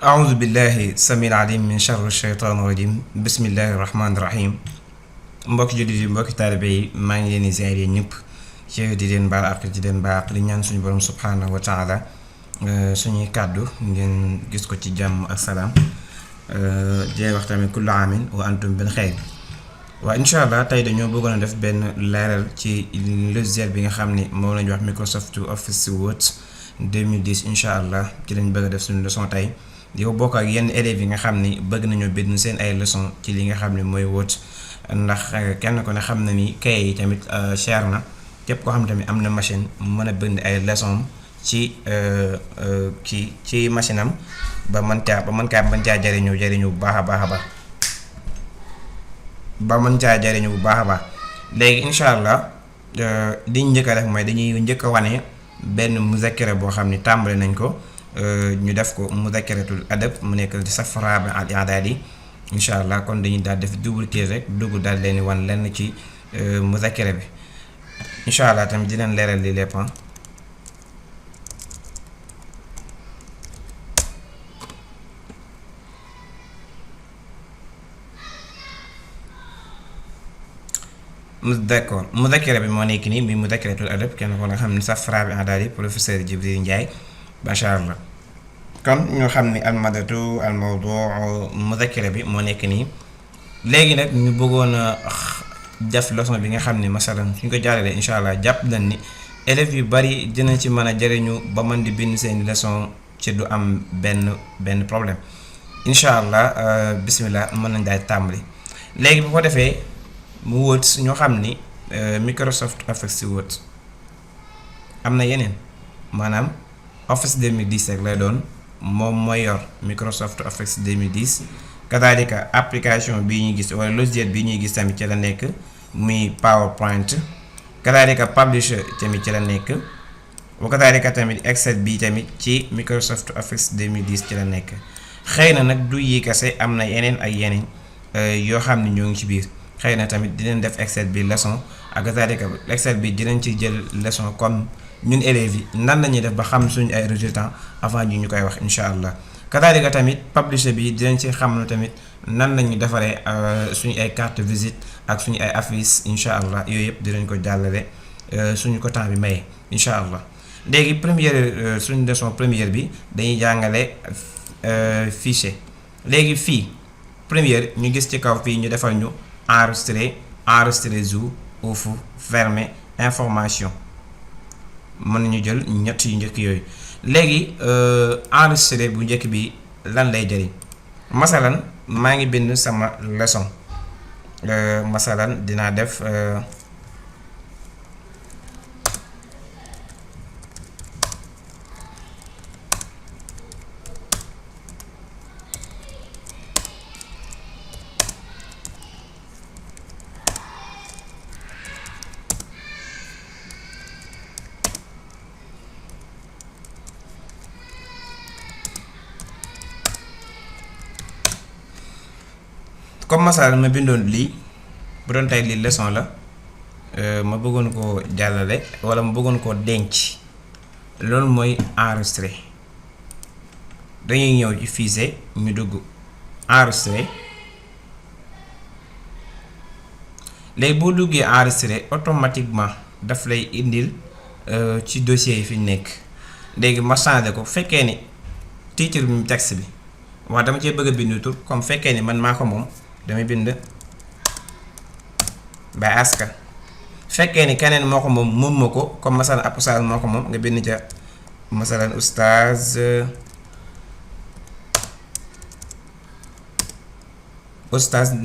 أعوذ بالله السميع العليم من شر الشيطان الرجيم بسم الله الرحمن الرحيم mbokki jullit yi mbokki taalibe yi maa ngi leen di ziar yéen ñëpp ci di leen baal ak di leen baal di ñaan suñu borom subhanahu wa taala suñuy kàddu ngeen gis ko ci jàmm ak salaam di wax tamit kullu aamin wa antum bil xayr waaw incha allah tey dañoo bëggoon a def benn leeral ci logiciel bi nga xam ni moom la ñuy wax Microsoft Office Word 2010 incha allah ci lañ bëgg a def suñu leçon tey di ko bokk ak yenn élèves yi nga xam ni bëgg nañoo bind seen ay leçon ci li nga xam ne mooy Word ndax kenn ko ne xam na ni kay yi tamit cher na képp koo xam tamit am na machine mën a bind ay leçon ci ci machine am ba mën caa jariñu bu baax a baax a baax léegi incha allah liñ njëkk a def mooy dañuy njëkk a wane benn muzakkira boo xam ni tàmbali nañ ko ñu def ko muzakkiratul adab mu nekk di safra bi al i'dadi incha allah kon dañuy daal def double clic rek dugg daal leen wan lenn ci muzakkira bi incha allah tamit di leen leeral li lépp d'accord muzakkira bi moo nekk nii bi muzakkiratul adab kenn ko nga xam ne safra bi i'dadi professeur Djibril Ndiaye macha allah kon ñoo xam ni almadatu almawduu muzakkira bi moo nekk nii léegi nag ñu bëggoon a def leçon bi nga xam ni masalan suñ ko jaaralee incha allah jàpp nañ ni élèves yu bari dinañ ci mën a jëriñu ba mën di bind seen leçon ci du am benn problème incha allah bismillah mën nañ daal tàmbali léegi bu ko defee mu Word ñoo xam ni Microsoft Office Word am na yeneen maanaam Office 2010 rek lay doon moom mooy yor Microsoft Office 2010 kadaalika application bii ñuy gis wala logiciel bii ñuy gis tamit ci la nekk muy PowerPoint kadaalika Publisher tamit ci la nekk bu kadaalika tamit Excel bii tamit ci Microsoft Office 2010 ci la nekk xëy na nag du yi kese am na yeneen ak yeneen yoo xam ne ñoo ngi ci biir xëy na tamit dinañ def Excel bi leçon ak kadaalika Excel bi dinañ ci jël leçon comme ñun élèves yi nan lañuy def ba xam suñu ay résultats avant ñu koy wax incha allah kadaalika tamit Publisher bi dinañ ci xam tamit nan lañuy defaree suñu ay carte visite ak suñu ay affiches incha allah yooyu yëpp dinañ ko jàllale suñu ko temps bi maye incha allah léegi première suñu leçon première bi dañuy jàngale fichier léegi fii première ñu gis ci kaw fii ñu defal ñu enregistrer zu ouf fermer information mën nañu jël ñett yu njëkk yooyu léegi enregistré bu njëkk bi lan lay jëriñ masalan maa ngi bind sama leçon masalan dinaa def comme masal ma bindoon lii bu doon tey lii leçon la ma bëggoon koo jàllale wala ma bëggoon koo denc loolu mooy enregistrer dañuy ñëw ci fichier ñu dugg enregistrer léegi boo duggee enregistrer automatiquement daf lay indil ci dossier yi fi nekk léegi ma changé ko fekkee ni titre bi texte bi wax dama cee bëgg a bind tur comme fekkee ni man maa ko moom damay bind Baye Aska fekkee ni keneen moo ko moom ma ko comme masalan ab oustaz moo ko moom nga bind ca masalan oustaz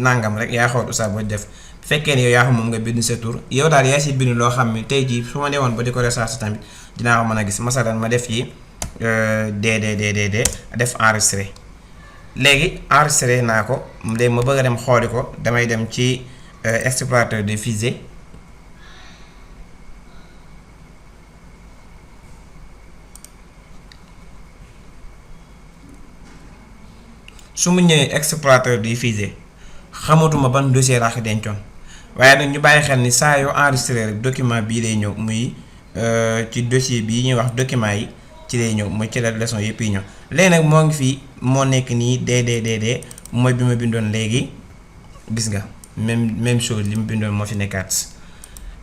nangam rek yaa xool oustaz boo def fekkee ni yow yaa ko moom nga bind sa tur yow daal yaa si bind loo xam ne tey jii su ma newoon ba di ko recherche tamit dinaa ko mën a gis masalan ma def yi def enregistré léegi enregistré naa ko léegi ma bëgg a dem xooli ko damay dem ci explorateur de fichiers su mu ñëwee explorateur de fichiers xamatuma ban dossier laa ko dencoon waaye nag ñu bàyyi xel ni saa yoo enregistré rek document bii lay ñëw muy ci dossier bii ñuy wax document yi ci lay ñëw mooy ci la leçon yëpp yi ñëw léegi nag moo ngi fii moo nekk nii DDDD mooy bi ma bindoon léegi gis nga même chose li ma bindoon moo fi nekkaat.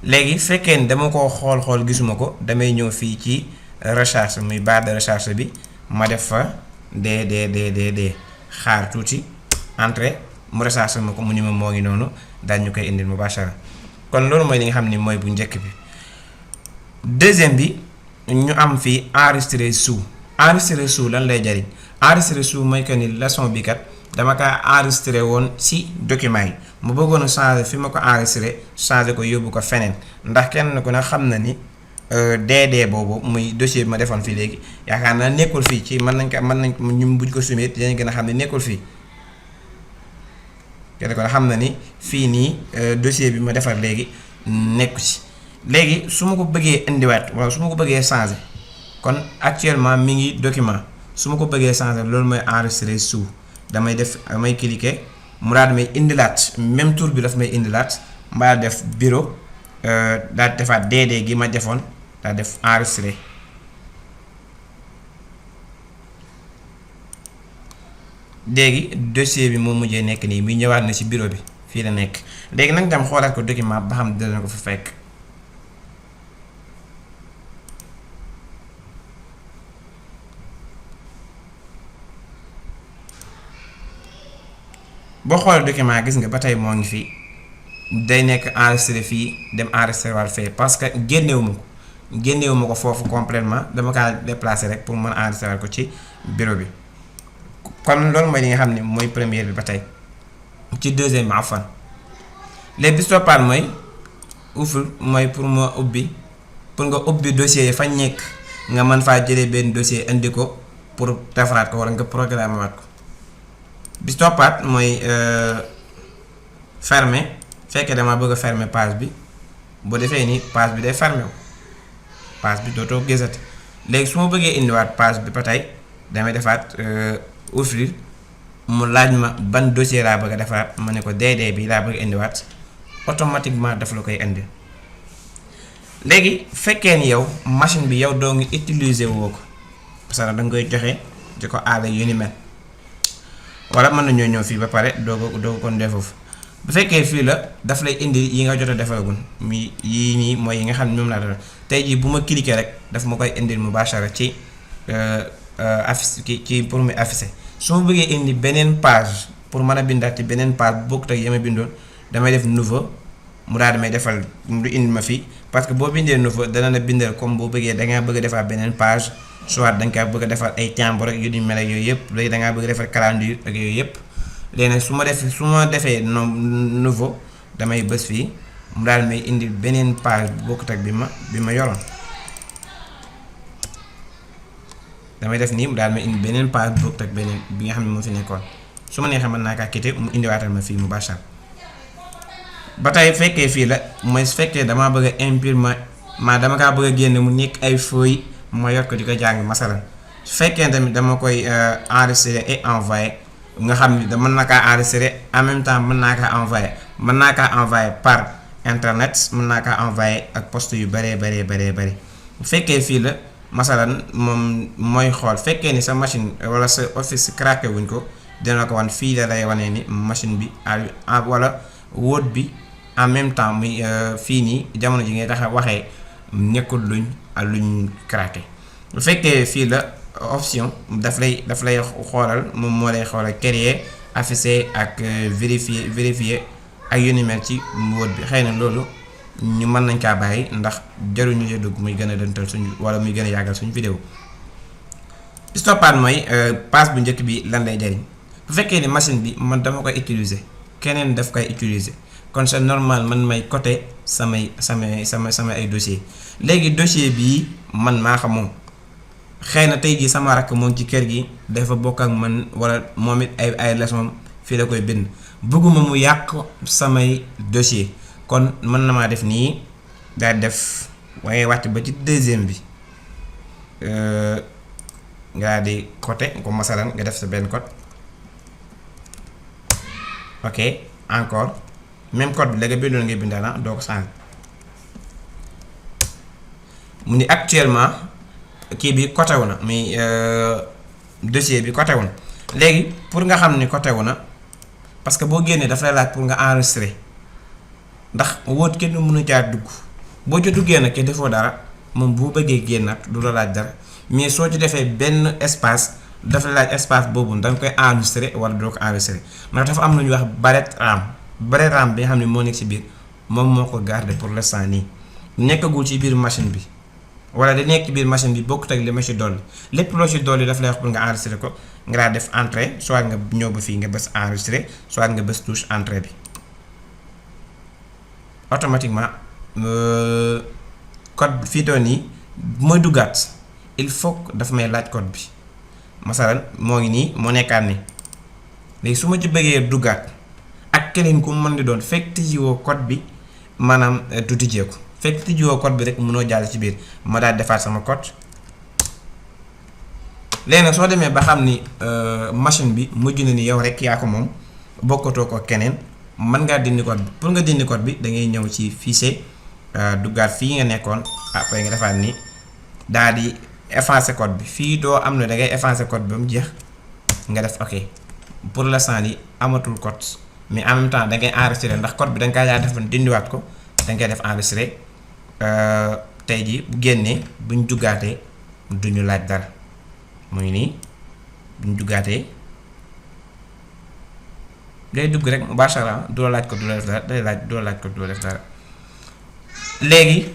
léegi fekkee ni dama ko xool gisuma ko damay ñëw fii ci recherche muy barre de recherche bi ma def fa DDDD xaar tuuti entrée mu recherche ma ko mu ni ma moo ngi noonu daal ñu koy indil mubashara. kon loolu mooy li nga xam ni mooy bu njëkk bi. deuxième bi ñu am fii enregistrer sous. enregistrer sous lan lay jariñ enregistrer sous mooy que ni leçon bi kat dama kaa enregistré woon ci document yi mu bëggoon a changer fi ma ko enregistré changer ko yóbbu ko feneen ndax kenn ku ne xam na ni DD boobu muy dossier bi ma defoon fii léegi yaakaar naa nekkul fii ci mën nañ ñu buñ ko sumee dinañ gën a xam ne nekkul fii kenn ku ne xam na ni fii nii dossier bi ma defar léegi nekku ci. léegi su ma ko bëggee indiwaat wala su ma ko bëggee changer kon actuellement mi ngi document su ma ko bëggee changer loolu mooy enregistrer sous damay cliquer mu daal may indilaat même tour bi daf may indilaat mbaa def bureau daal defaat DD gi ma defoon daal def enregistrer. léegi dossier bi moo mujjee nekk nii muy ñëwaat na ci bureau bi fii la nekk léegi nag dem xoolaat ko document ba xam dina ko fa fekk. boo xoolee document gis nga ba tey moo ngi fii day nekk enregistré fii dem enregistré waat fee parce que génnewuma ko foofu complètement dama kaa déplacer rek pour mën a enregistré waat ko ci bureau bi. kon loolu mooy li nga xam ne mooy première bi ba tey ci deuxième bi afan léegi bi toppaat mooy ouvre mooy pour nga ubbi dossier yi fa nekk nga mën faa jëlee benn dossier indi ko pour defaraat ko wala nga programmer waat ko. bi toppaat mooy fermer fekkee dama bëgg a fermer page bi bu defee ni page bi day fermer wu page bi dootoo gisati. léegi su ma bëggee indiwaat page bi ba tey damay defaat ouvrir mu laaj ma ban dossier laa bëgg a defaraat ma ne ko DD bi laa bëgg a indiwaat automatiquement daf la koy indi. léegi fekkee ni yow machine bi yow doo ngi utiliser woo ko parce que da nga koy joxe di ko aada yu ni mel. wala mën nañoo ñëw fii ba pare doo ko kon def foofu bu fekkee fii la daf lay indi yi nga jot a defagul mi yii nii mooy yi nga xam ne moom laa def tey jii bu ma cliquer rek daf ma koy indil mubashara ci affiche ci pour mu afficher. su ma bëggee indi beneen page pour mën a bindaat ci beneen page bu bokkut ak ya ma bindoon damay def nouveau mu daal damay defal du indi ma fii parce que boo bindee nouveau dana la bindal comme boo bëggee dangaa bëgg a defaat beneen page. soit da nga kaa bëgg a defar ay timbre rek yu ni mel ak yooyu yëpp léegi da ngaa bëgg a defar calendrier ak yooyu yëpp léegi nag su ma defee nouveau damay bës fii mu daal may indi beneen page bu bokkut ak bi ma yoroon damay def nii mu daal may indi beneen page bu bokkut ak beneen bi nga xam ne moo fi nekkoon su ma neexee mën naa kaa quitter mu indiwaatal ma fii mu bachar. ba tey fekkee fii la mooy su fekkee damaa bëgg a imprimer dama kaa bëgg a génne mu nekk ay feuilles. ma yor ko di ko jàng masalan su fekkee tamit dama koy enregistrer et envoyer nga xam ni mën na kaa enregistrer en même temps mën naa kaa envoyer par internet mën naa kaa envoyer ak poste yu bëree bu fekkee fii la masalan moom mooy xool fekkee ni sa machine wala sa office craqué wuñ ko dina ko wan fii la lay wane ni machine bi wala Word bi en même temps muy fii nii jamono ji ngay tax waxee nekkul luñ craqué. bu fekkee fii la option daf lay xoolal moom moo lay xoolal créer afficher ak vérifier ak yu ni mel ci Word bi xëy na loolu ñu mën nañ kaa bàyyi ndax jaruñu ci dugg muy gën a dëntal suñu wala muy gën a yàggal suñu vidéo. stoppaat mooy page bu njëkk bi lan lay jariñ bu fekkee ni machine bi man dama koy utiliser keneen daf koy utiliser kon c'est normal man may coter samay ay dossier léegi dossier bii man maa xam moom xëy na tey jii sama rakk moom ci kër gi dafa bokk ak man wala moom it ay leçon fii la koy bind bëgguma mu yàq samay dossier kon mën na maa def nii daal def waaye wàcc ba ci deuxième bi nga di coter ko masalan nga def sa benn code ok encore même code bi la nga bindoon ngay bindaana doo ko changer mu ni actuellement kii bi coté wu na muy dossier bi coté wu na léegi pour nga xam ni côté wu na parce que boo génnee dafa lay laaj pour nga enregistrer ndax Word kenn mënu jaar dugg boo ci duggee nag ke defoo dara moom boo bëggee génnaat du la laaj dara mais soo ci defee benn espace dafa la laaj espace boobu da nga koy enregistrer wala doo ko enregistrer ndax dafa am lu ñuy wax barrette RAM bi nga xam ne moo nekk ci biir moom moo ko garder pour l'instant nii nekkagul ci biir machine bi wala da nekk ci biir machine bi bokkut ak li ma ci dolli lépp loo ci dolli dafa lay wax pour nga enregistrer ko nga daal def entrée soit nga ñëw ba fii nga bës enregistrer soit nga bës touche entrée bi automatiquement code fii doon nii bu may duggaat il faut que dafa may laaj code bi masalan moo ngi nii moo nekkaat ni léegi su ma ci bëggee duggaat ak keneen ku mën di doon fekk tijjiwoo code bi maanaam du tijjeeku fekk tijjiwoo code bi rek mënoo jàll ci biir ma daal defaat sama code léegi nag soo demee ba xam ni machine bi mujj na ni yow rek yaa ko moom bokkatoo ko keneen mën ngaa dindi code bi pour nga dindi code bi da ngay ñëw ci fichier duggaat fii nga nekkoon après nga defaat ni daal di effacer code bi fii doo am na da ngay effacer code bi ba mu jeex nga def ok pour l'instant li amatul code mais en même temps da ngay enregistrer ndax code bi da nga kaa yaa defoon dindiwaat ko da ngay def enregistrer tey jii bu génnee buñ duggaatee duñu laaj dara mu ngi nii buñ duggaatee day dugg rek mubashara du la laaj ko du la def dara day laaj du la laaj ko du la def dara léegi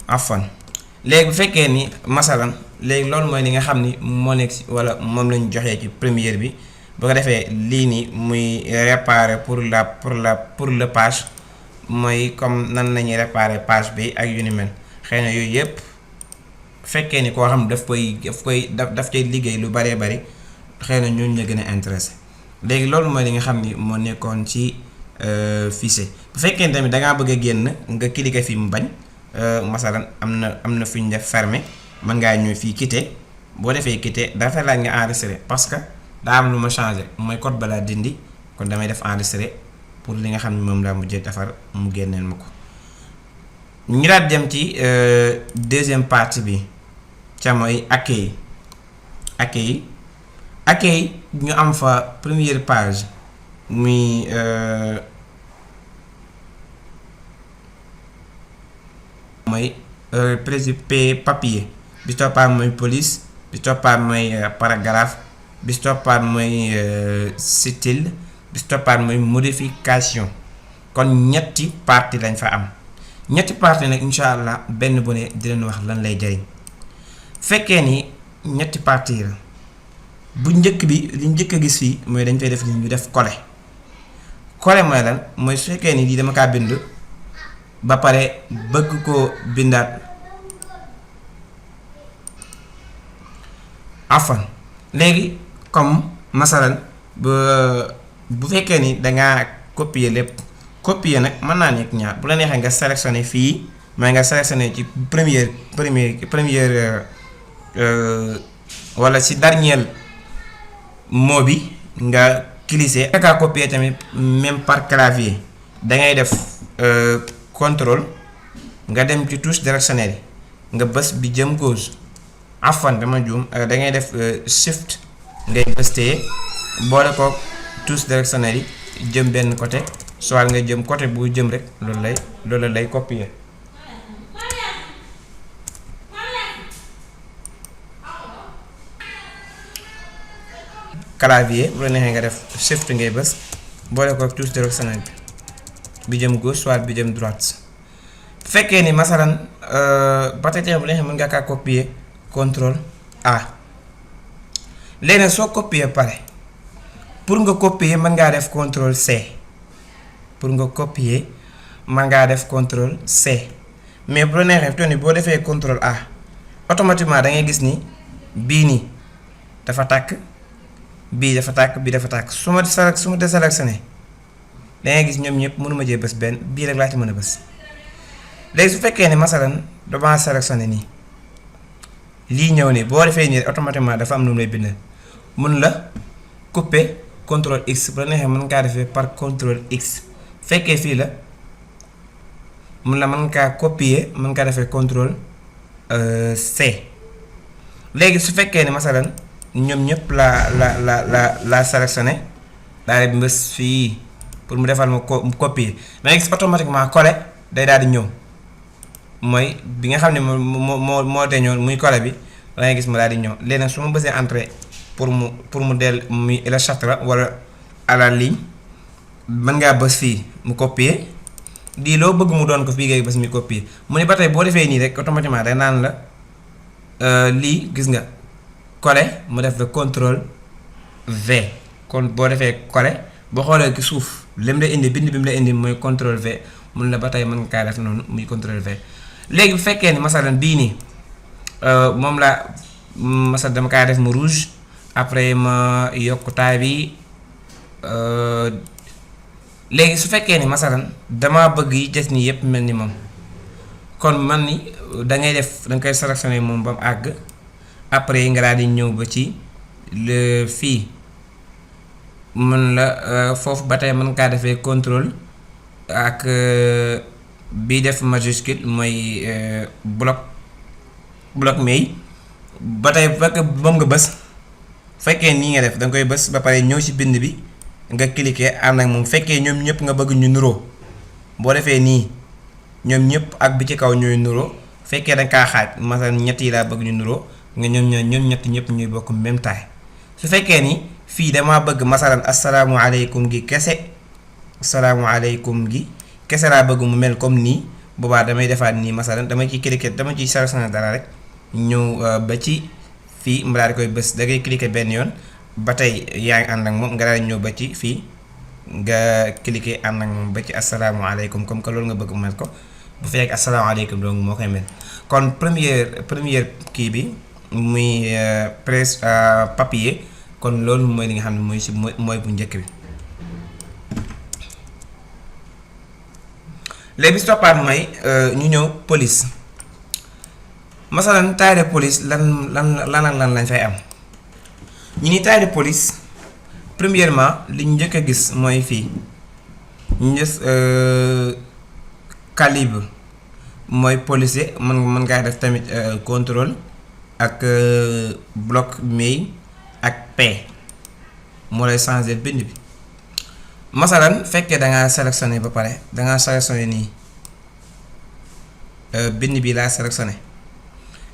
afan léegi bu fekkee ni masalan léegi loolu mooy li nga xam ni moo nekk si wala moom lañu joxee ci première bi boo ko defee lii nii muy réparer pour le page mooy comme nan lañuy réparer page bi ak yu ni mel xëy na yooyu yëpp fekkee ni koo xam daf cay liggéey lu baree bari xëy na ñooñu la gën a intéressé léegi loolu mooy li nga xam ni moo nekkoon ci fichier bu fekkee ni tamit dangaa bëgg a génn nga cliquer fii mu bañ masalan am na fu ñu def fermer mën ngaa ñëw fii quitter boo defee quitter dafa laaj nga enregistrer parce que daa am lu ma changé mooy code balaa dindi kon damay def enregistrer pour li nga xam ne moom laa mujjee defar mu génneel ma ko ñu daal dem ci deuxième partie bi ca mooy accueil ñu am fa première page muy mooy principe papier bi toppaat mooy police bi toppaat mooy paragraphe bi toppaat mooy style bi toppaat mooy modification kon ñetti partie lañ fa am ñetti partie nag incha allah benn bu ne di leen wax lan lay jariñ fekkee ni ñetti partie la bu njëkk bi li njëkk a gis fii mooy dañ fay def li ñu def coller mooy lan mooy su fekkee ni lii dama kaa bind ba pare bëgg koo bindaat afan léegi comme masalan bu fekkee ni dangaa copier lépp copier nag mën naa nekk ñaar bu la neexee nga sélectionner fii mooy nga sélectionner ci première wala ci dernier mot bi nga cliquer nga copier tamit même par clavier dangay def contrôle nga dem ci touche directionnelle nga bës bi jëm gauche afan dama juum da ngay def shift ngay bës téye boole ko touche directionnelle yi jëm benn côté soit nga jëm côté bu jëm rek loolu lay copier clavier bu la neexee nga def shift ngay bës boole ko touche directionnelle bi jëm gauche soit bi jëm droite bu fekkee ni masalan ba tey bu neexee mën nga kaa copier contrôle A léegi nag soo copier pare pour nga copier mën ngaa def contrôle C pour nga copier mën ngaa def contrôle C mais bu la neexee fi boo defee contrôle A automatiquement da ngay gis ni bii nii dafa tàkk bii dafa tàkk bii dafa tàkk su ma désélectionné da ngay gis ñoom ñëpp mënuma jee bës benn bii rek laa ci mën a bës léegi su fekkee ne masalan dama sélectionné nii lii ñëw nii boo defee nii automatiquement dafa am lu mu lay bindal mun la couper contrôle X bu la neexee mën ngaa defee par contrôle X fekkee fii la mun la mën ngaa copier mën ngaa defee contrôle C léegi su fekkee ni masalan ñoom ñëpp la sélectionné daal di mbës fii pour mu defal ma copier da ngay gis automatiquement coller day daal di ñëw mooy bi nga xam ne moo deñoon muy coller bi da ngay gis mu daal di ñëw léegi nag su ma bësee entrer pour mu del muy la chatra wala à la ligne mën ngaa bës fii mu copier di loo bëgg mu doon ko fii ngay bës mi copier mu ne ba tey boo defee nii rek automatiquement day naan la lii gis nga coller mu def le contrôle V kon boo defee coller boo xoolee ci suuf lim la indi bind bi mu la indi mooy contrôle V mun la ba tey mën nga kaa def noonu muy contrôle V. léegi bu fekkee ni masalan bii nii moom la masal dama kaa def mu rouge après ma yokk taille bi léegi su fekkee ni masalan dama bëgg yi des nii yépp mel ni moom kon man ni da ngay def da nga koy sélectionner moom ba mu àgg après nga daal di ñëw ba ci le fii mën la foofu ba tey mën kaa defee contrôle ak bii def majuscule mooy bloc mail ba tey fekk moom nga bës fekkee nii nga def da nga koy bës ba pare ñëw ci bind bi nga cliquer ànd ak moom fekkee ñoom ñëpp nga bëgg ñu nuroo boo defee nii ñoom ñëpp ak bi ci kaw ñooy nuroo fekkee da nga kaa xaaj masalan ñett yi laa bëgg ñu nuroo nga ñoom ñett ñëpp ñuy bokk même taille su fekkee ni fii damaa bëgg masalan asalaamualeykum gi kese asalaamualeykum gi kese laa bëgg mu mel comme nii boobaa damay defaat nii masalan dama ciy cliquer dama ciy sélectionner dara rek ñëw ba ci fii mu daal di koy bës da ngay cliquer benn yoon ba tey yaa ngi ànd ak moom nga daal di ñëw ba ci fii nga cliquer ànd ak moom ba ci asalaamualeykum comme que loolu nga bëgg mu mel ko bu fekkee asalaamualeykum donc moo koy mel kon première kii bi muy presse papier kon loolu mooy li nga xam ne mooy si mooy bu njëkk bi. léegi bi si toppaat mooy ñu ñëw police masalan taille de police lan lañ fay am ñu ni taille de police premièrement li ñu njëkk a gis mooy fii ñu gis calibre mooy policier mën ngaa def tamit contrôle ak bloc mail ak P moo lay changer bind bi masalan fekkee dangaa sélectionné ba pare dangaa sélectionné nii bind bi laa sélectionné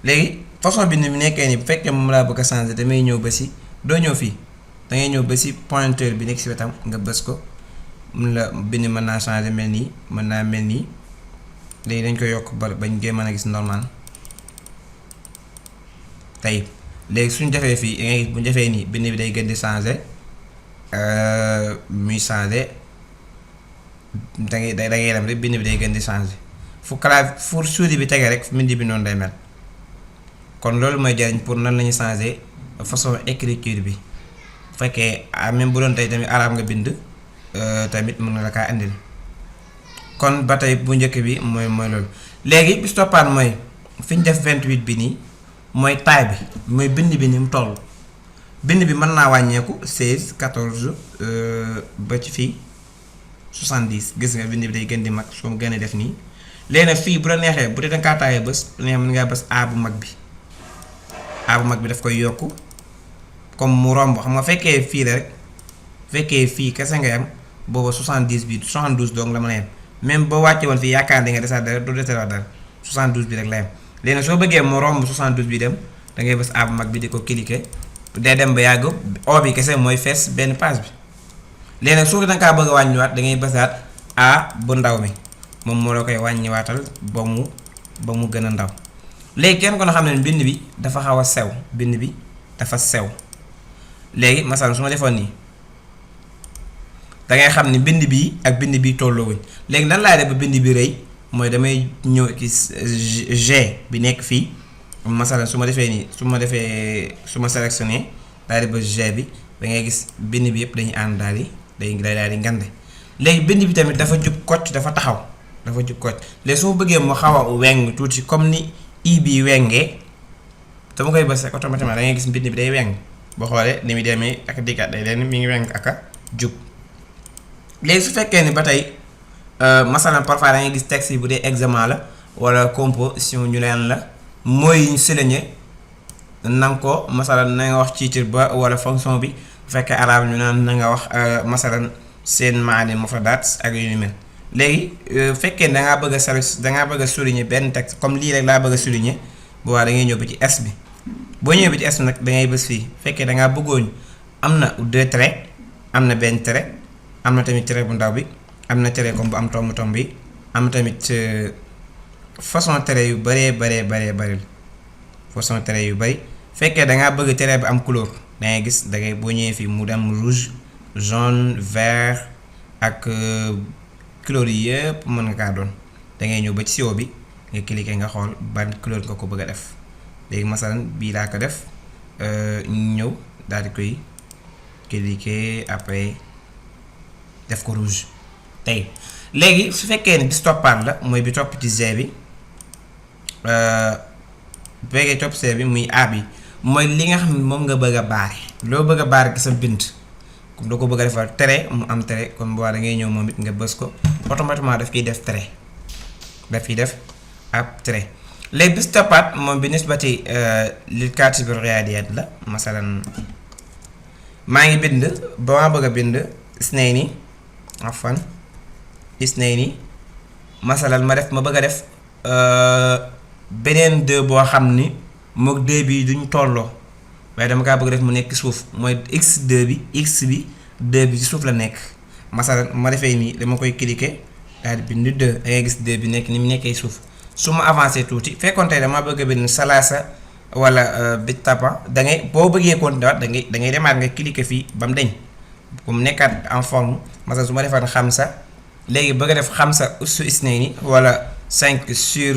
léegi façon bind bi nekkee nii bu fekkee moom laa bëgg a changer damay ñëw ba si doo ñëw fii dangay ñëw ba si pointeur bi nekk si wetam nga bës ko mun la bind mën naa changer mel nii mën naa mel nii léegi dañ ko yokk ba bañ koy mën a gis normal tey léegi suñ defee fii ngay bu ñu defee nii bind bi day gën di changer muy changer da ngay dem rek bind bi day gën di changer fu souris bi tege rek bind bi noonu day mel kon loolu mooy jariñ pour nan lañu changer façon écriture bi bu fekkee même bu doon tey tamit arabe nga bind tamit mën na la kaa indil kon ba tey bu njëkk bi mooy loolu léegi bi toppaat mooy fi ñu def 28 bi nii mooy taille bi mooy bind bi ni mu toll bind bi mën naa wàññeeku 16 14 ba ci fii 70 gis nga bind bi day gën di mag soo mu gën a def nii léegi nag fii bu la neexee bu dee da nga kaa taayee bés bu neexee mën ngaa bés A bu mag bi A bu mag bi daf koy yokku comme mu romb xam nga fekkee fii la rek fekkee fii kese nga am booba 70 bi 72 donc la mën a yem même boo wàcce woon fii yaakaar di nga desaat dara du desaat dara 72 bi rek la yem léegi nag soo bëggee mu romb 72 bi dem da ngay bés A bu mag bi di ko cliquer day dem ba yàgg O bi kese mooy fees benn page bi léegi nag su da nga kaa bëgg a wàññiwaat da ngay bësaat A bu ndaw mi moom moo la koy wàññiwaatal ba mu gën a ndaw léegi kenn ko na xam ne bind bi dafa xaw a sew bind bi dafa sew léegi masal su ma defoon nii da ngay xam ni bind bii ak bind bii tolloowuñ léegi nan laay def ba bind bi rëy mooy damay ñëw ci G bi nekk fii masal su ma defee nii su ma sélectionné daal di ba G bi da ngay gis bind bi yëpp dañuy ànd daal di ngande léegi bind bi tamit dafa jub kocc dafa taxaw dafa jub kocc léegi su ma bëggee mu xaw a weng tuuti comme ni i bi wengee dama koy bës rek automatiquement da ngay gis bind bi day weng boo xoolee ni muy demee ak dikkaat day leen mi ngi weng ak a jub léegi su fekkee ni ba tey masalan parfois da ngay gis texte yi bu dee examen la wala composition ñu leen la mooy souligner na nga ko masalan na nga wax titre ba wala fonction bi bu fekkee arabe ñu naan na nga wax masalan seen maani mufradaat ak yu ni mel. léegi fekkee dangaa bëgg a dangaa bëgg a souligner benn texte comme lii rek laa bëgg a souligner bu waa da ngay ñëw ba ci S bi boo ñëwee ba ci S bi nag da ngay bës fii fekkee dangaa bëggooñ am na 2 traits am na benn trait am na tamit trait bu ndaw bi am na trait comme bu am tomb bi am na tamit façon trait yu bëree bëri façon trait yu bëri fekkee dangaa bëgg trait bi am couleur da ngay gis da ngay boo ñëwee fii mu dem rouge jaune vert ak couleur yi yëpp mën nga kaa doon da ngay ñëw ba ci siwo bi nga cliquer nga xool ban couleur nga ko bëgg a def léegi masalan bii laa ko def ñëw daal di koy cliquer après def ko rouge tey. léegi su fekkee ne bis toppaat la mooy bi topp ci G bi bu fekkee topp C bi muy A bi mooy li nga xam ne moom nga bëgg a baare loo bëgg a baare ki sa bind comme doo ko bëgg a defal trait mu am trait comme bu waa da ngay ñëw moom it nga bës ko automatiquement daf kiy def trait daf fiy def ab trait. léegi bis toppaat moom bi nisbati lil kaatibir riyaadiyaat la masalan maa ngi bind ba maa bëgg a bind isnayni afan isnayni masalan ma bëgg a def beneen 2 boo xam ni mook 2 bi duñ tolloo waaye dama kaa bëgg def mu nekk suuf mooy x2 bi x bi 2 bi ci suuf la nekk masalan ma defee nii dama koy cliquer daal di bind 2 da ngay gis 2 bi nekk ni mu nekkee suuf. su ma avancé tuuti fekkoon tey dama bëgg a bind salaasa wala bi tapa da ngay boo bëggee continuer waat da ngay demaat nga cliquer fii ba mu deñ comme nekkaat en forme masalan su ma defaat xamsa léegi bëgg a def xamsa ussu isnayni wala 5 sur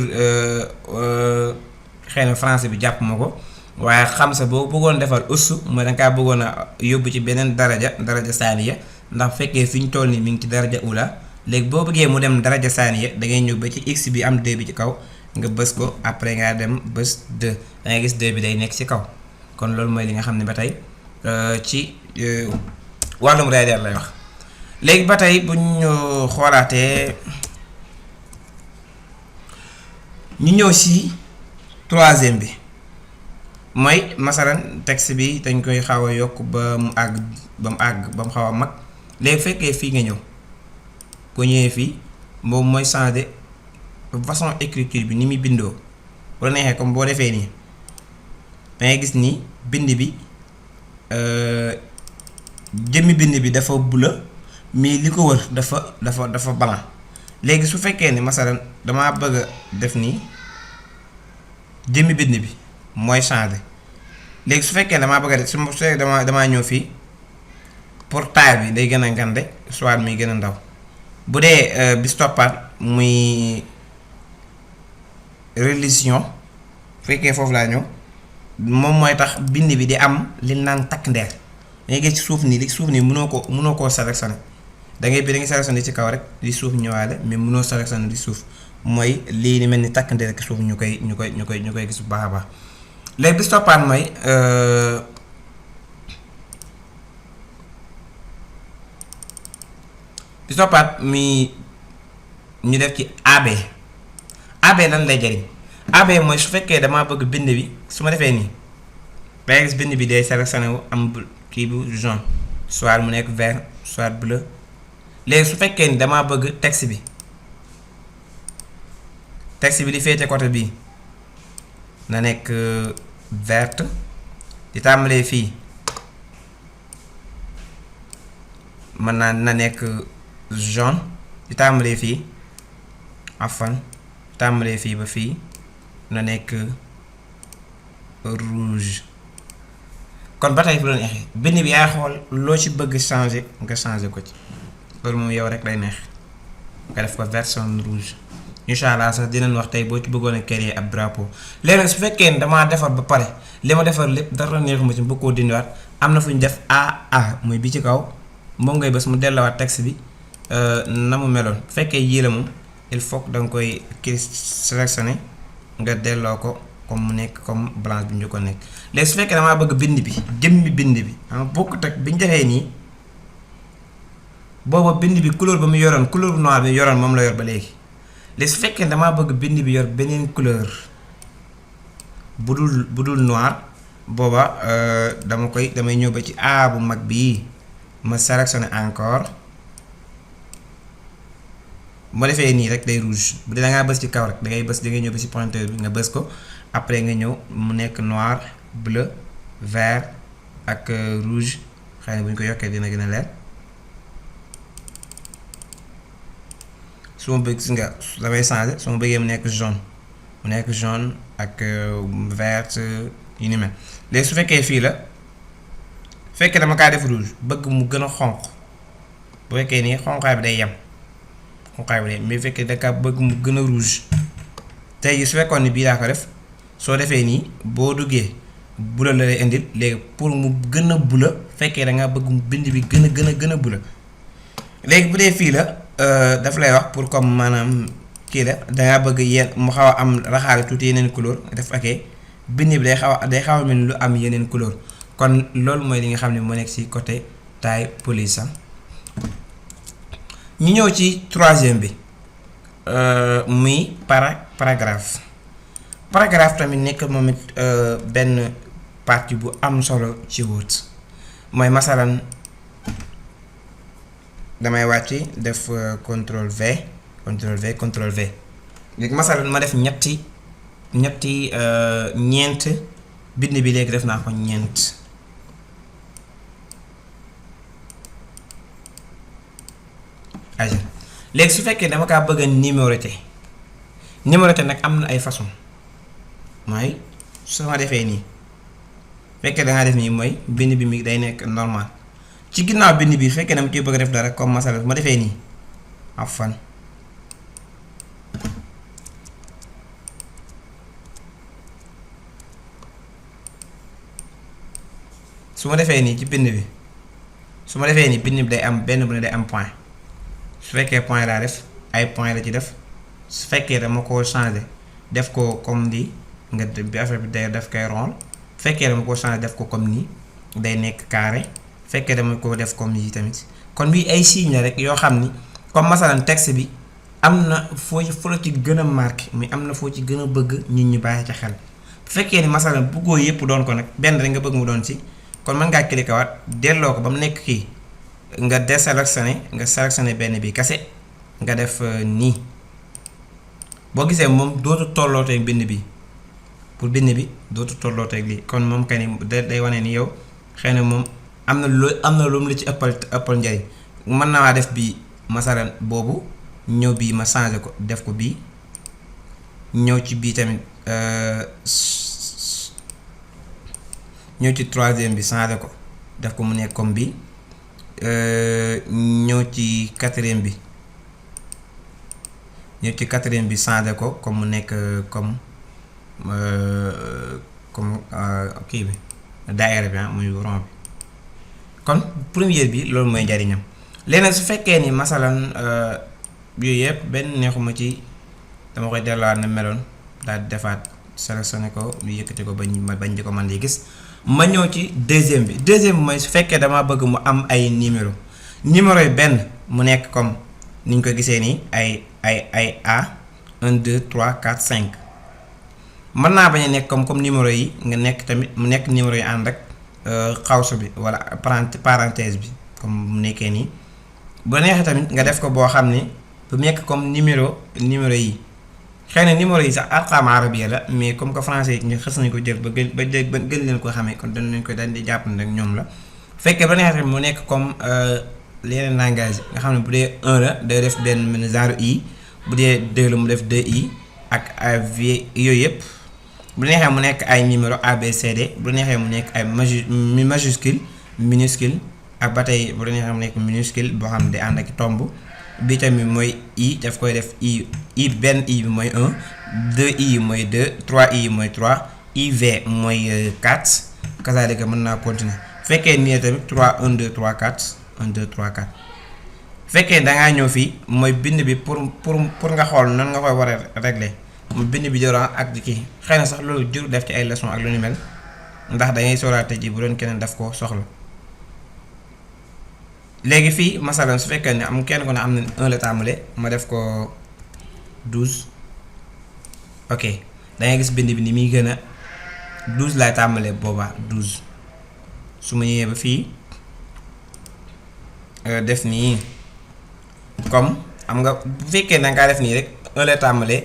xëy na français bi jàpp ma ko waaye xamsa boo bëggoon defar ussu mooy da nga kaa bëggoon a yóbbu ci beneen daraja saaniya ndax fekkee fi ñu toll nii mi ngi ci daraja ula léegi boo bëggee mu dem daraja saaniya da ngay ñëw ba ci x bi am 2 bi ci kaw nga bës ko après nga dem bës 2 da ngay gis 2 bi day nekk ci kaw kon loolu mooy li nga xam ne ba tey ci wàllum riyaadiyaat lay wax. léegi ba tey bu ñu xoolaatee ñu ñëw ci 3e bi mooy masalan texte bi dañ koy xaw a yokk ba mu àgg ba mu xaw a mag léegi fekkee fii nga ñëw boo ñëwee fii moom mooy changer façon écriture bi ni muy bindoo bu la neexee comme boo defee nii dangay gis ni bind bi jëmmi bind bi dafa bula mais li ko wër dafa blanc. léegi su fekkee ni masalan damaa bëgg a def nii jëmmi bind bi mooy changer léegi su fekkee damaa bëgg a def su fekkee damaa ñëw fii pour taille bi day gën a ngande soit muy gën a ndaw. bu dee bis toppaat muy religion fekkee foofu laa ñëw moom mooy tax bind bi di am li naan takk ndeer dangay gis ci suuf nii li suuf nii mënoo koo sélectionné da ngay sélectionné ci kaw rek li suuf ñëwaale mais mënoo sélectionné li suuf mooy lii ni mel ni takk ndeer ak suuf ñu koy gis bu baax a baax. léegi bis toppaat mooy bi toppaat mi ñu def ci AB lan lay jariñ AB mooy su fekkee damaa bëgg bind bi su ma defee nii dangay gis bind bi day sélectionné wu am kii bu jaune soit mu nekk vert soit bleu. léegi su fekkee ni damaa bëgg texte bi di féete côté bii na nekk verte di tàmbalee fii mën naa na nekk jaune di tàmbalee fii afan tàmbalee fii ba fii na nekk rouge. kon ba tey fu la neexee bind bi yaa xool loo ci bëgg changer nga changer ko ci loolu moom yow rek lay neex nga def ko version rouge. incha allah sax dinañ wax tey boo ci bëggoon a créer ab drapeau léegi su fekkee ne damaa defar ba pare li ma defar lépp dara neexuma ci bëgg koo dindiwaat am na fu ñu def AA muy bi ci kaw moom ngay bës mu delluwaat texte bi na mu meloon bu fekkee yii la moom il faut que da nga koy sélectionné nga delloo ko comme mu nekk comme blanche bi ñu ko nekk. léegi su fekkee damaa bëgg bind bi jëmmi bind bi xam bokkut ak bi ñu defee nii booba bind bi couleur ba mu yoroon couleur noir bi yoroon moom la yor ba léegi. léegi su fekkee damaa bëgg bind bi yor beneen couleur bu dul noir booba damay ñëw ba ci A bu mag bii ma sélectionné encore bu ma defee nii rek day rouge bu dee da ngaa bës ci kaw rek da ngay ñëw ba ci pointeur bi nga bës ko après nga ñëw mu nekk noir bleu vert ak rouge xëy na bu ñu ko yokkee dina gën a leer su ma bëgg nga damay changer su ma bëggee mu nekk jaune ak vert yu ni mel léegi su fekkee fii la fekkee dama kaa def rouge bëgg mu gën a xonq bu fekkee nii xonqaay bi day yem mais fekkee da kaa bëgg mu gën a rouge tey jii su fekkoon ni bii laa ko def soo defee nii boo duggee bula la lay indil léegi pour mu gën a bula fekkee da ngaa bëgg mu bind bi gën a bula léegi bu dee fii la daf lay wax pour comme maanaam kii la dangaa bëgg yenn mu xaw a am raxaale tuuti yeneen couleur def ak bind bi day xaw a mel ni lu am yeneen couleur kon loolu mooy li nga xam ne moo nekk ci côté taille police ñu ñëw ci troisième bi muy paragraphe tamit nekk moom it benn partie bu am solo ci Word mooy masalan damay wàcc def contrôle V léegi masalan ma def ñeent bind bi léegi def naa ko ñeent agent léegi su fekkee dama kaa bëgg a numéroter nag am na ay façon mooy su ma defee nii fekkee dangaa def nii mooy bind bi mi day nekk normal ci ginnaaw bind bi fekkee dama ciy bëgg a def dara comme masala ma defee nii afan su ma defee nii ci bind bi bind bi day am benn bu ne day am point su fekkee point laa def ay point la ci def su fekkee dama ko changer def ko comme nii nga bi affaire bi day def koy rond fekkee dama ko changer def ko comme nii day nekk carré fekkee dama ko def comme yi tamit kon bii ay signes la rek yoo xam ni comme masalan texte bi am na foo la ci gën a marqué mais am na foo ci gën a bëgg nit ñi bàyyi ca xel bu fekkee ni masalan bëggoo yépp doon ko nag benn rek nga bëgg mu doon ci kon mën ngaa cliquer waat delloo ko ba mu nekk kii nga sélectionné benn bi kase nga def nii boo gisee moom dootu tollooteeg bind bi pour bind bi dootu tollooteeg lii kon moom kay ni day wane ni yow xëy na moom am na lu mu la ci ëppal njariñ mën naa def bii masalan boobu ñëw bii ma changé ko def ko bii ñëw ci bii tamit ñëw ci troisième bi changé ko def ko mu nekk comme bii ñëw ci quatrième bi changé ko comme mu nekk comme kii bi daayira bi muy rond bi kon première bi loolu mooy njariñam léegi nag su fekkee ni masalan yooyu yëpp benn neexuma ci dama koy delluwaat na meloon daal di defaat sélectionné ko ñu yëkkati ko bañ di ko mën di gis ma ñëw ci deuxième bi mooy su fekkee dama bëgg mu am ay numéro yi benn mu nekk comme ni ñu ko gisee nii ay A 1 2 3 4 5 mën naa bañ a nekk comme numéro yi nga nekk tamit mu nekk numéro yi ànd ak xawsu bi wala parenthèse bi comme mu nekkee nii bu neexee tamit nga def ko boo xam ne bu nekk comme numéro yi xëy na numéro yi sax arqaam arabiya la mais comme que français yi ñu xës nañu ko jël ba gën leen ko xamee kon dañ leen ko dañ di jàpp ne rek ñoom la fekkee ba neexee tamit mu nekk comme leneen langage nga xam ne bu dee 1 la day def benn mel genre i bu dee 2 la mu def 2i ak v yooyu yëpp bu neexee mu nekk ay numéro ABCD bu neexee mu nekk ay majuscule minuscule ak ba tey bu neexee mu nekk minuscule boo xam ne day ànd ak tomb bi tamit mooy i daf koy def i benn i bi mooy 1 2 i mooy 2 3 i mooy 3 iv mooy 4 kasaalika mën naa continuer fekkee nii tamit 3 1 2 3 4 1 2 3 4 fekkee dangaa ñëw fii mooy bind bi pour nga xool nan nga koy war a régler mu bind bi joran ak di kii xëy na sax loolu jur def ci ay leçon ak lu ni mel ndax dangay sóoraate ji bu doon keneen daf ko soxla léegi fii masalan su fekkee ne am kenn ko ne am na 1 la tàmbale ma def ko 12 ok dangay gis bind bi ni muy gën a 12 laay tàmbalee boobaa 12 su ma ñëwee ba fii def nii comme am nga bu fekkee da nga def nii rek 1 lay tàmbalee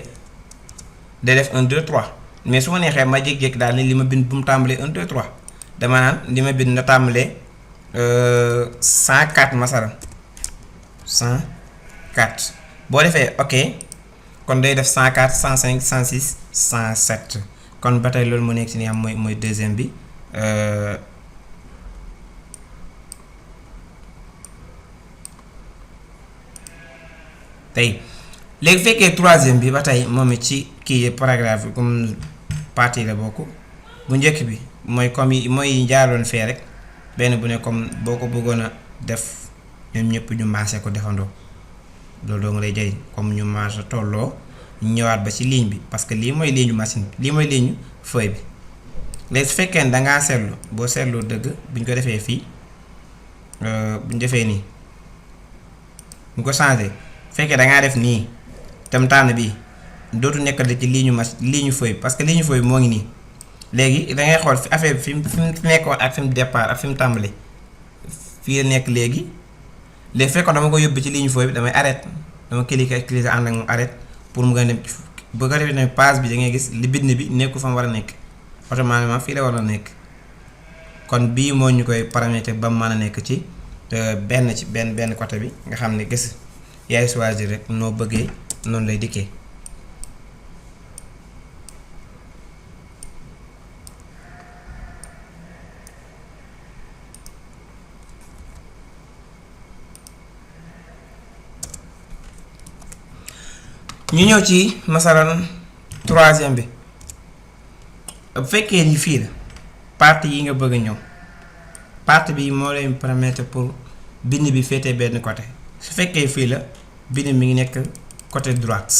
day def 1 2 3 mais su ma neexee ma jékki-jékki daal ni li ma bind bu mu tàmbalee 1 2 3 dama naan li ma bind na tàmbalee 104 masalan 104 boo defee ok kon day def 104 105 106 107 kon ba tey loolu mu nekk si ni am mooy deuxième bi tey léegi fekkee troisième bi ba tey moom it ci kii paragraphe bi comme partie la bokk bu njëkk bi mooy comme yi mooy jaaroon fee rek benn bu ne comme boo ko bëggoon a def ñoom ñëpp ñu maase ko defandoo loolu doo nga lay jëriñ comme ñu maase tolloo ñëwaat ba ci ligne bi parce que lii mooy ligne machine lii mooy ligne feuille bi léegi su fekkee ne dangaa seetlu boo seetloo dëgg bu ñu ko defee fii bu ñu defee nii bu ko changé fekkee dangaa def nii tam tànn bi dootu nekkati ci ligne feuille parce que ligne feuille bi moo ngi nii léegi dangay xool fi affaire bi fi mu nekkoon ak fi mu départ ak fi mu tàmbali fii la nekk léegi fekkoon dama ko yóbbu ci ligne feuille bi damay arrêté dama cliquer ànd ak mu arrêté pour mu gën a dem bu ko defee ne page bi da ngay gis li bind bi nekku fa mu war a nekk automatiquement fii la war a nekk kon bii moo ñu koy paramétrer ba mu mën a nekk ci benn côté bi nga xam ne gis yaay choisir rek noo bëggee noonu lay dikkee ñu ñëw ci masalan troisième bi bu fekkee ni fii la partie yi nga bëgg a ñëw partie bi moo lay permettre pour bind bi féetee benn côté su fekkee fii la bind mi ngi nekk côté droite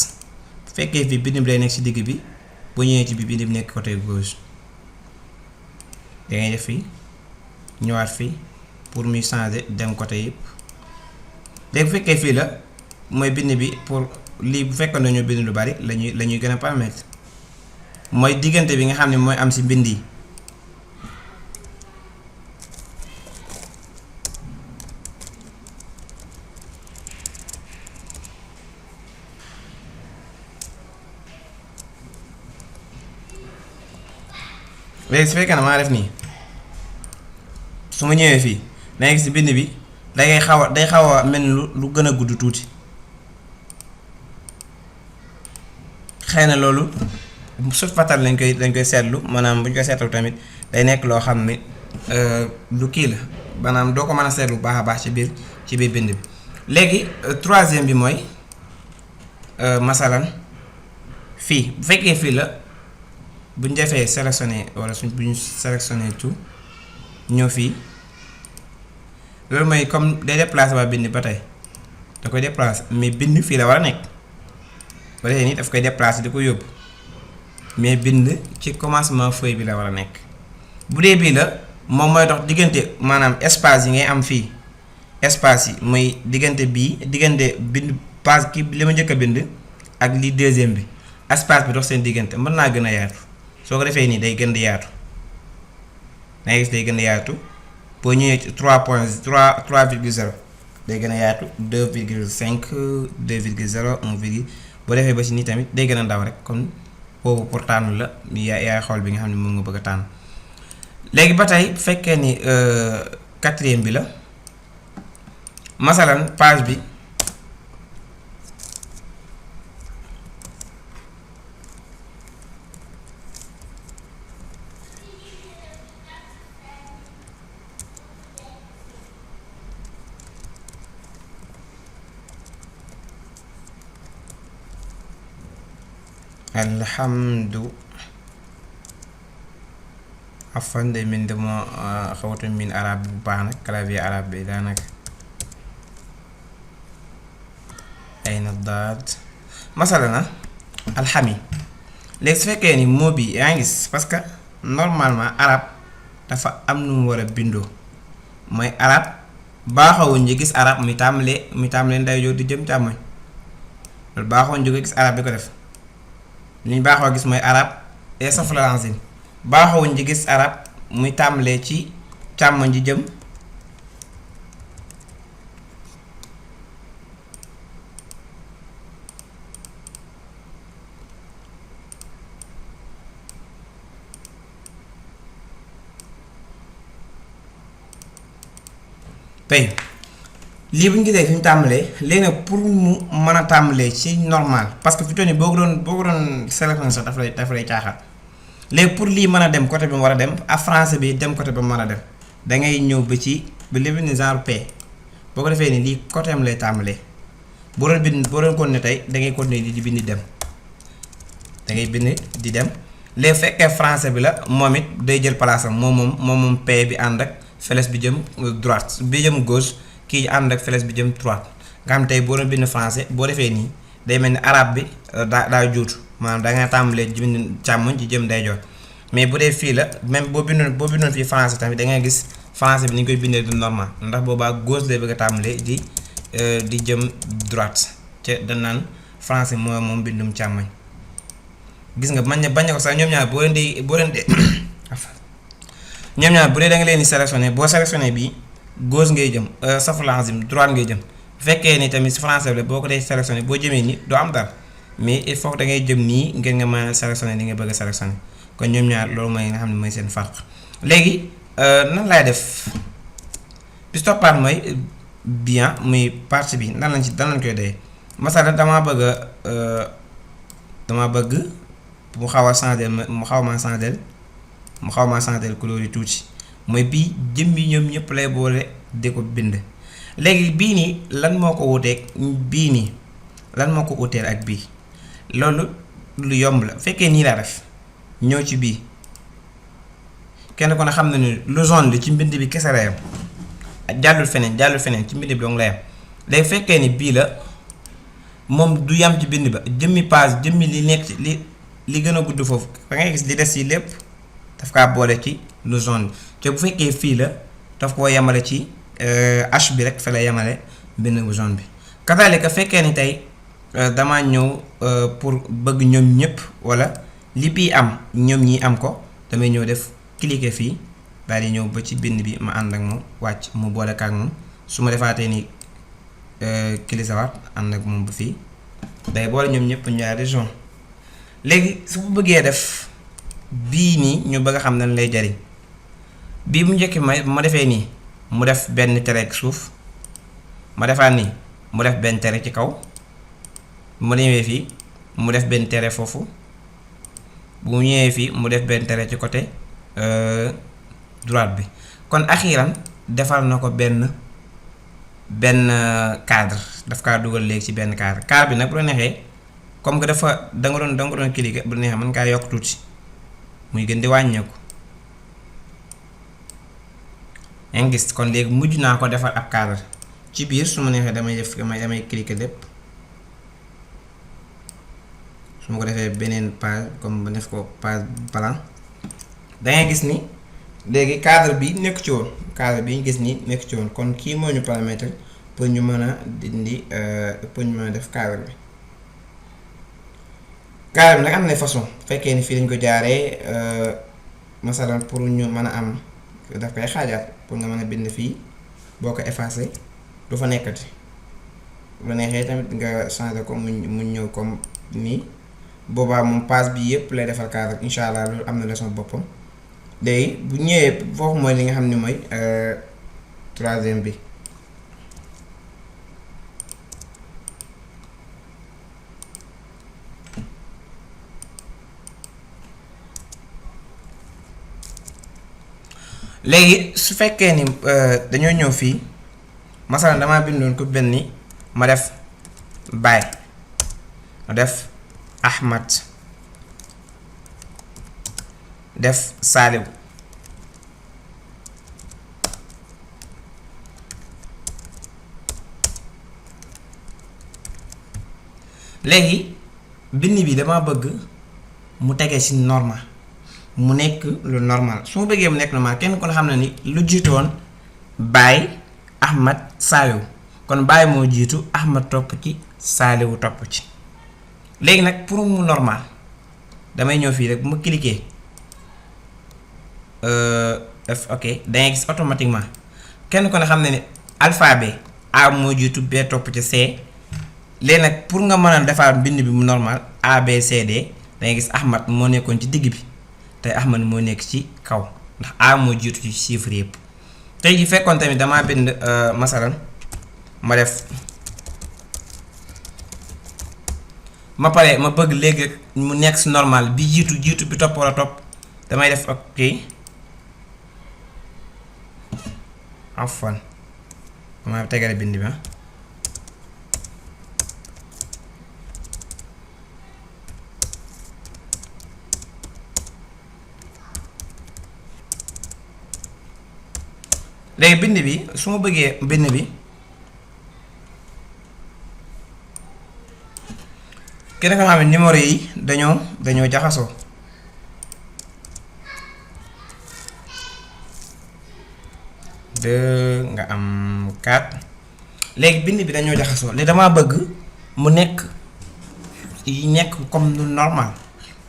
bu fekkee fii bind bi lay nekk ci digg bi bu ñëwee ci bi bind bi nekk côté gauche da ngay def fii ñëwaat fii pour muy changer dem côté yëpp léegi bu fekkee fii la mooy bind bi pour lii bu fekkoon nañu bind lu bari lañuy gën a permettre mooy diggante bi nga xam ne mooy am ci mbind yi léegi su fekkee ne maa def nii su ma ñëwee fii dangay gis ci bind bi day xaw a mel ni lu gën a gudd tuuti xëy na loolu su fatal lañ koy seetlu maanaam bu ñu koy seetlu tamit day nekk loo xam ne lu kii la maanaam doo ko mën a seetlu baax a baax ci biir bind bi léegi troisième bi mooy masalan fii bu fekkee fii la bu ñu defee sélectionné wala bu ñu sélectionné tout ñëw fii loolu mooy comme day déplacé waa bind ba tey da koy déplacé mais bind fii la war a nekk ba tey nii daf koy déplacé di ko yóbbu mais bind ci commencement feuille bi la war a nekk bu dee bii la moom mooy dox diggante maanaam espace yi ngay am fii espace yi mooy diggante bind page ki li ma njëkk a bind ak li deuxième bi espace bi dox seen diggante mën naa gën a yaatu soo ko defee nii day gën di yaatu dangay gis day gën a yaatu boo ñëwee ci 3.0 day gën a yaatu 2.5 2.0 1, boo defee ba ci nii tamit day gën a ndaw rek kon boobu pour tànn la yaay xool bi nga xam ne moom nga bëgg a tànn léegi ba tey bu fekkee ni quatrième bi la masalan page bi alhamdu afan day mel dama xawatu min arab bu baax nag clavier arab bi daanaka ay na daad masala na alxami léegi su fekkee ni moo bi yaa ngi gis parce que normalement arab dafa am nu mu war a bindoo mooy arab baaxawuñ ñu gis arab muy tàmbalee ndeyjoor di jëm càmmoñ baaxoon jóge gis arab bi ko def li ñu baaxoo gis mooy arab et sauf la lanzim baaxoowuñ di gis arab muy tàmbalee ci càmmoñ ji jëm tey lii bu ñu gisee fi mu tàmbalee léegi nag pour mu mën a tàmbalee ci normal parce que fi toll nii boo ko doon sélectionné sax daf lay caaxaan léegi pour lii mën a dem côté bi mu war a dem ak français bi dem côté bi mu mën a dem da ngay ñëw ba ci ba léegi ni genre P boo ko defee ni lii côté am lay tàmbalee boo doon continuer tey da ngay continuer di bind dem da ngay bind di dem léegi fekkee français bi la moom it day jël place am moom P bi ànd ak flèche bi jëm droite bi jëm gauche. kii ànd ak flèche bi jëm droite nga xam tey boo doon bind français boo defee nii day mel ni arabe bi daa juutu maanaam da nga tàmbalee bind càmmoñ ci jëm ndeyjoor mais bu dee fii la même boo bindoon fii français tamit da ngay gis français bi ni ñu koy bindee du normal ndax boobaa gauche lay bëgg a tàmbalee di jëm droite ca dañ naan français moom bindum càmmoñ gis nga bañ ko sax ñoom ñaar boo leen di ñoom ñaar bu dee da nga leen di sélectionné boo sélectionné bii gauche ngay jëm safalazim droite ngay jëm bu fekkee ni tamit français la boo ko dee sélectionné boo jëmee ni doo am dara mais il faut da ngay jëm nii ngeen nga mën a sélectionné li nga bëgg a sélectionné kon ñoom ñaar loolu mooy nga xam ne mooy seen farq léegi nan laay def bis toppaat mooy bien muy partie bi nan lañ koy doyee masala dama bëgg mu xaw a changer mu xaw ma changer couleur yi tuuti mooy bii jëm yi ñoom ñëpp lay boole di ko bind léegi bii nii lan moo ko wuteeg bii nii lan moo ko wuteel ak bii loolu lu yomb la fekkee nii laa def ñëw ci bii kenn ko ne xam na ni lu jaune li ci mbind bi kese la yam jàllul feneen ci mbind bi dong la yam léegi fekkee ni bii la moom du yam ci bind ba jëmmi page jëmmi li nekk ci li gën a gudd foofu da ngay gis li des yi lépp daf kaa boole ci lu jaune te bu fekkee fii la daf koo yemale ci H bi rek fa la yemale bind bu jaune bi kazalika fekkee ni tey dama ñëw pour bëgg ñoom ñëpp wala li bii am ñoom ñi am ko damay ñëw def cliquer fii daal di ñëw ba ci bind bi ma ànd ak moom wàcc mu boole ak moom su ma defaatee ni cliquer waat ànd ak moom ba fii day boole ñoom ñëpp ñaari jaune léegi su ma bëggee def bii nii ñu bëgg a xam nañ lay jariñ bii bu njëkk ma defee nii mu def benn tere ak suuf ma defaat nii mu def benn tere ci kaw mu ñëwee fii mu def benn tere foofu bu ñëwee fii mu def benn tere ci côté droite bi kon axiiran defal na ko benn cadre daf kaa dugal léegi ci benn cadre bi nag bu la neexee comme que dafa da nga doon cliquer bu la neexee mën ngaa yokk tuuti muy gën di wàññeeku yaa ngi gis kon léegi mujj naa ko defar ab cadre ci biir su ma neexee damay cliquer lépp su ma ko defee beneen page comme ba def ko page blanc dangay gis ni léegi cadre bi nekk ci woon cadre bi ñu gis ni nekk ci woon kon kii moo ñu permettre pour ñu mën a dindi pour ñu mën a def cadre bi nag am na façon fekkee ni fii lañ ko jaaree masalan pour ñu mën a am daf koy xaajaat pour nga mën a bind fii boo ko effacé du fa nekkati bu la neexee tamit nga changer ko mu ñëw comme nii boobaa moom page bi yëpp lay defal cadre incha allah loolu am na leçon boppam léegi bu ñëwee foofu mooy li nga xam ne mooy troisième bi léegi su fekkee ni dañoo ñëw fii masalan damaa bindoon ko benn ni ma def Baye ma def Ahmad def Saliou léegi bind bi dama bëgg mu tegee ci normal mu nekk lu normal su ma bëggee mu nekk normal kenn kon xam na ni lu jiitoon Baye Ahmad Saliou kon Baye moo jiitu Ahmad topp ci Saliou topp ci léegi nag pour mu normal damay ñëw fii rek bu ma cliquer F ok dangay gis automatiquement kenn ko ne xam ne ni alphabet A moo jiitu B topp ca C. léegi nag pour nga mën a defar mbind bi mu normal A B C D dangay gis Ahmad moo nekkoon ci digg bi tey Ahmad moo nekk ci kaw ndax A moo jiitu ci chiffre yëpp. tey ji fekkoon tamit damaa bind masalan ma def ma pare ma bëgg léegi mu nekk si normal bi jiitu bi topp wala topp damay def ok afwan ma tegale bind bi léegi bind bi su ma bëggee bind bi kenn nga xam ne numéro yi dañoo jaxasoo deux nga am 4 léegi bind bi dañoo jaxasoo léegi damaa bëgg mu nekk comme nu normal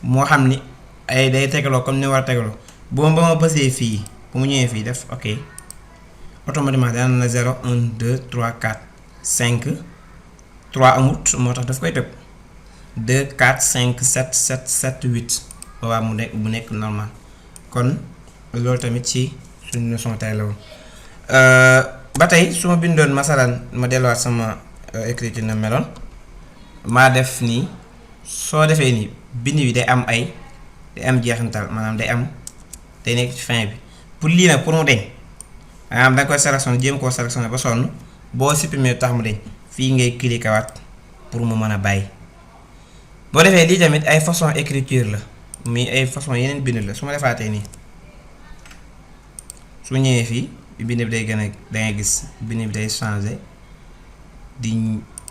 moo xam ni ay day tegaloo comme ni war a tegaloo ba ma bësee fii bu mu ñëwee fii def ok automatiquement dana na 0 1 2 3 4 5 3 amut moo tax daf koy tëb 2 4 5 7 7 7 8 waaw mu nekk normal kon loolu tamit ci suñu leçon tey la woon ba tey su ma bindoon masalan ma delluwaat sama écriture na meloon maa def nii soo defee nii bind bi day am jeexantal maanaam day nekk ci fin bi pour lii nag pour mu deñ maanaam danga koy sélectionné jéem koo sélectionné ba sonn boo supprimer tax mu deñ fii ngay cliquer waat pour mu mën a bàyyi. boo defee lii tamit ay façon écriture la muy ay façon yeneen bind la su ma defaatee nii su ñëwee fii bind bi day gën a dangay gis bind bi day changé di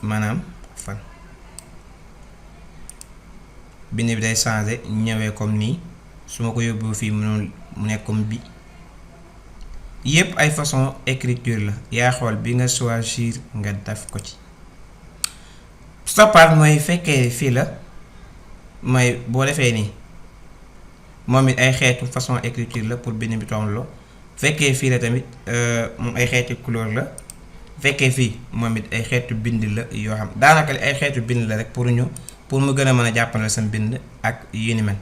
maanaam fan bind bi day changé ñëwee comme nii su ma ko yóbbu fii mu nekk comme bi yépp ay façon écriture la yaa xool bi nga choisir nga def ko ci. stoppaat mooy fekkee fii la mooy boo defee nii moom it ay xeetu façon écriture la pour bind bi tomloo fekkee fii la tamit moom ay xeetu couleur la fekkee fii moom it ay xeetu bind la yoo xam daanaka ay xeetu bind la rek pour mu gën a mën a jàppale sa bind ak yu ni mel.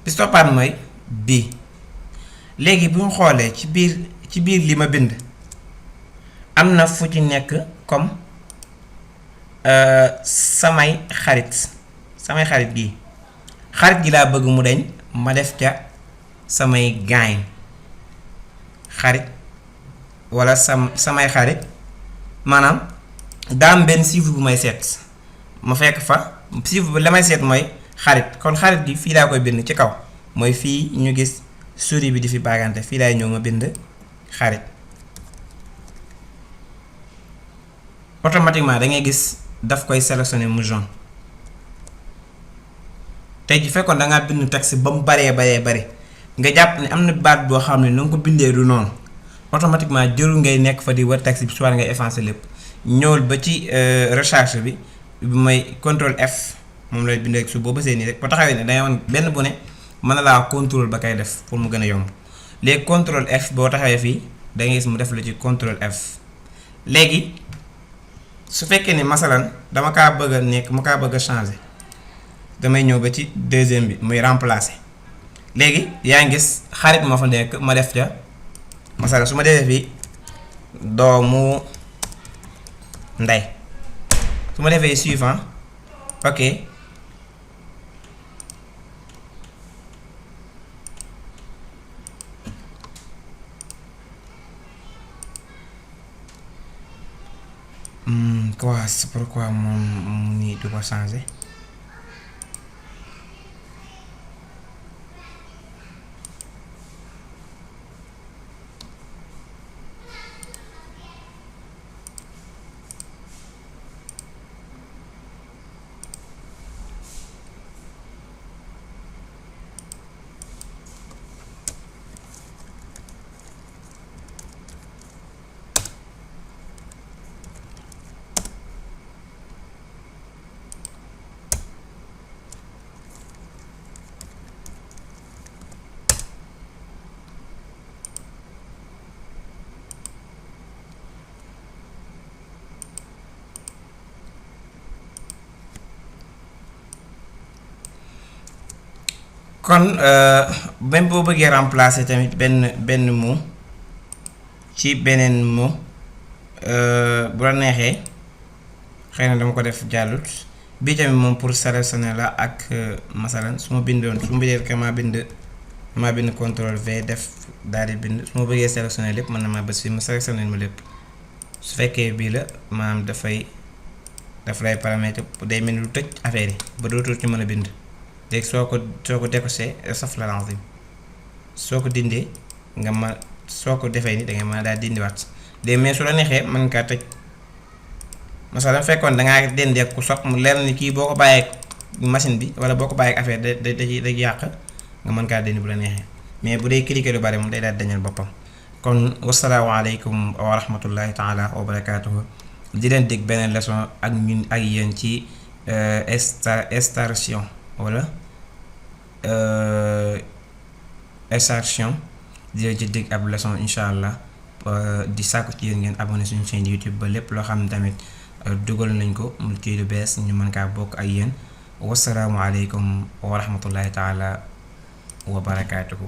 bi stoppaat mooy bii léegi bu ñu xoolee ci biir li ma bind am na fu ci nekk comme samay xarit gi laa bëgg mu deñ ma def ca samay gaañ xarit wala samay xarit maanaam daam benn chiffre bu may seet ma fekk fa chiffre bu la may seet mooy xarit kon xarit gi fii laa koy bind ci kaw mooy fii ñu gis souris bi di fi baagante fii laay ñëw ma bind xarit automatiquement da ngay gis daf koy sélectionné mu jaune. tey ji fekkoon da ngaa bind texte ba mu baree nga jàpp ne am na baat boo xam ne na nga ko bindee du noonu automatiquement jërul ngay nekk fa di wër texte bi soit ngay effacer lépp ñëwul ba ci recherche bi mooy contrôle F moom lay bindee su boo bësee nii rek ba taxawee ne dangay wan benn bu ne mën na laa contrôle ba kay def pour mu gën a yomb léegi contrôle F boo taxawee fii da ngay gis mu def la ci contrôle F. léegi su fekkee ne masalan ma kaa bëgg a changer damay ñëw ba ci deuxième bi muy remplacer léegi yaa ngi gis xarit ma fa nekk ma def ca masalan su ma defee fii doomu ndey su ma defee suivant ok pourquoi moom nii du ko changer. kon même boo bëggee remplacer tamit benn mot ci beneen mot bu la neexee xëy na dama ko def jàllut bii tamit moom pour sélectionner la ak masalan su ma bindee que maa bind contrôle V def daal di bind su ma bëggee sélectionner lépp mën na maa bës fii ma sélectionner ma lépp su fekkee bii la maanaam daf lay paramètre day mel ni lu tëj affaire yi ba dootul ci mën a bind léegi soo ko décoché saf la lancé soo ko dindee soo ko defee ni da ngay mën a daal dindiwaat léegi mais su la neexee mën nga kaa tëj masalan fekkoon dangaa dendee ku soog mu leer ni kii boo ko bàyyeek machine bi wala boo ko bàyyeek affaire da yàq nga mën kaa dindi bu la neexee mais bu dee cliquer lu bari moom day daal dañal boppam. kon wassalaamu aleykum wa rahmatullahi taala wa barakaatuhu di leen dig beneen leçon ak ñun ak yéen ci extraction wala extraction di leen ci dig ab leçon incha allah di sàkku ci yéen ngeen abonné suñu chaîne YouTube ba lépp loo xam ne tamit dugal nañ ko mu ci lu bees ñu mën kaa bokk ak yéen wassalaamu aleykum wa rahmatullahi taala wa barakaatuhu